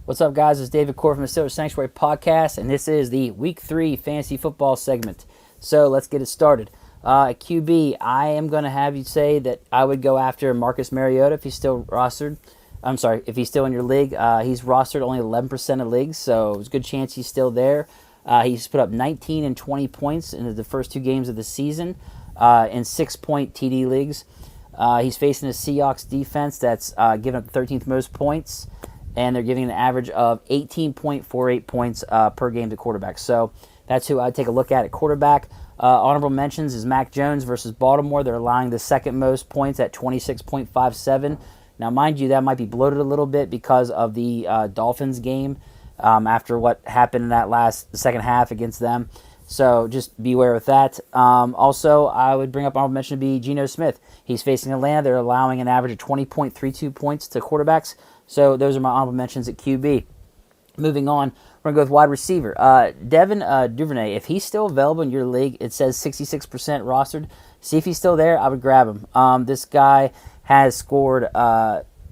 What's up, guys? It's David Core from the Steelers Sanctuary Podcast, and this is the Week 3 Fantasy Football segment. So let's get it started. At QB, I am going to have you say that I would go after Marcus Mariota if he's still rostered. I'm sorry, if he's still in your league. He's rostered only 11% of leagues, so there's a good chance he's still there. He's put up 19 and 20 points in the first two games of the season in 6-point TD leagues. He's facing a Seahawks defense that's given up the 13th most points, and they're giving an average of 18.48 points per game to quarterbacks. So that's who I'd take a look at quarterback. Honorable mentions is Mac Jones versus Baltimore. They're allowing the second most points at 26.57. Now, mind you, that might be bloated a little bit because of the Dolphins game after what happened in that second half against them. So just beware with that. Also, I would bring up honorable mention to be Geno Smith. He's facing Atlanta. They're allowing an average of 20.32 points to quarterbacks. So those are my honorable mentions at QB. Moving on, we're going to go with wide receiver. Devin Duvernay, if he's still available in your league, it says 66% rostered. See if he's still there. I would grab him. This guy has scored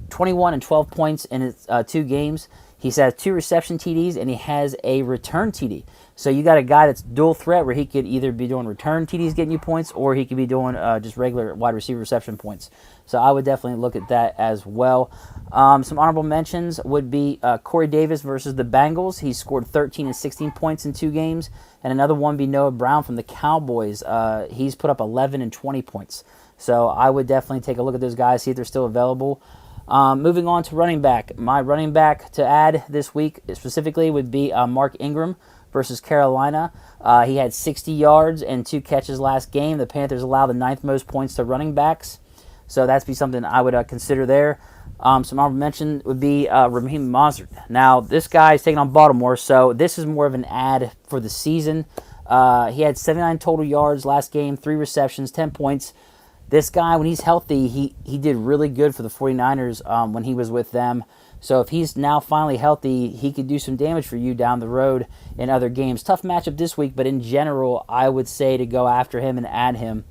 21 and 12 points in his 2 games. He's had 2 reception TDs, and he has a return TD. So you got a guy that's dual threat where he could either be doing return TDs getting you points, or he could be doing just regular wide receiver reception points. So I would definitely look at that as well. Some honorable mentions would be Corey Davis versus the Bengals. He scored 13 and 16 points in 2 games. And another one would be Noah Brown from the Cowboys. He's put up 11 and 20 points. So I would definitely take a look at those guys, see if they're still available. Moving on to running back. My running back to add this week specifically would be Mark Ingram versus Carolina. He had 60 yards and 2 catches last game. The Panthers allow the 9th most points to running backs. So that's be something I would consider there. Some honorable mention would be Raheem Mostert. Now, this guy is taking on Baltimore, so this is more of an ad for the season. He had 79 total yards last game, 3 receptions, 10 points. This guy, when he's healthy, he did really good for the 49ers when he was with them. So if he's now finally healthy, he could do some damage for you down the road in other games. Tough matchup this week, but in general, I would say to go after him and add him.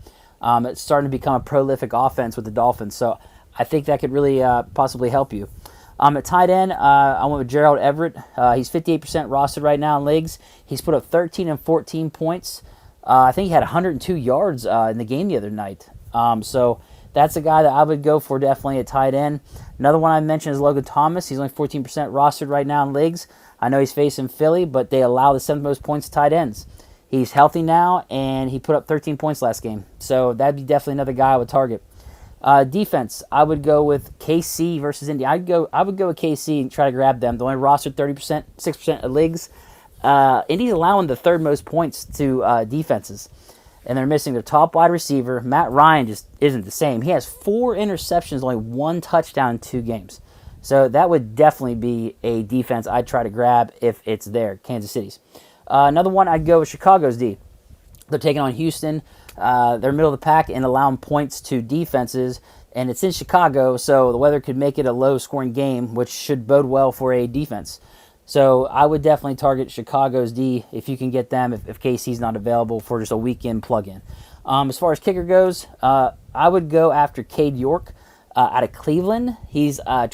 It's starting to become a prolific offense with the Dolphins, so I think that could really possibly help you. At tight end, I went with Gerald Everett. He's 58% rostered right now in leagues. He's put up 13 and 14 points. I think he had 102 yards in the game the other night. So that's a guy that I would go for definitely at tight end. Another one I mentioned is Logan Thomas. He's only 14% rostered right now in leagues. I know he's facing Philly, but they allow the 7th most points to tight ends. He's healthy now, and he put up 13 points last game. So that'd be definitely another guy I would target. Defense, I would go with KC versus Indy. I would go with KC and try to grab them. They're only rostered 30%, 6% of leagues. Indy's allowing the 3rd most points to defenses. And they're missing their top wide receiver. Matt Ryan just isn't the same. He has 4 interceptions, only 1 touchdown in 2 games. So that would definitely be a defense I'd try to grab if it's there, Kansas City's. Another one, I'd go with Chicago's D. They're taking on Houston. They're middle of the pack and allowing points to defenses. And it's in Chicago, so the weather could make it a low-scoring game, which should bode well for a defense. So I would definitely target Chicago's D if you can get them, if KC's not available for just a weekend plug-in. As far as kicker goes, I would go after Cade York out of Cleveland. He's 24%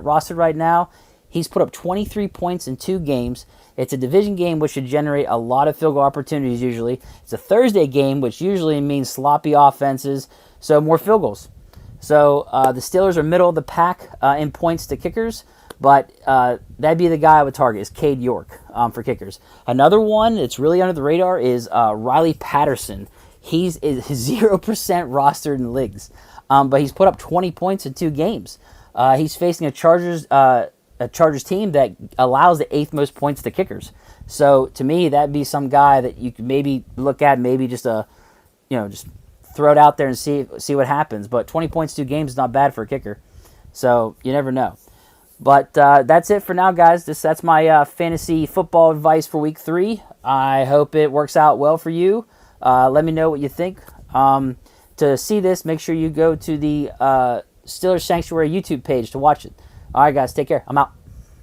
rostered right now. He's put up 23 points in 2 games. It's a division game, which should generate a lot of field goal opportunities usually. It's a Thursday game, which usually means sloppy offenses, so more field goals. So the Steelers are middle of the pack in points to kickers, but that'd be the guy I would target, is Cade York for kickers. Another one that's really under the radar is Riley Patterson. He's 0% rostered in leagues, but he's put up 20 points in 2 games. He's facing a Chargers team that allows the 8th most points to kickers. So to me, that'd be some guy that you could maybe look at, maybe just throw it out there and see what happens. But 20 points 2 games is not bad for a kicker. So you never know. But that's it for now, guys. That's my fantasy football advice for week 3. I hope it works out well for you. Let me know what you think. To see this, make sure you go to the Steelers Sanctuary YouTube page to watch it. All right, guys, take care. I'm out.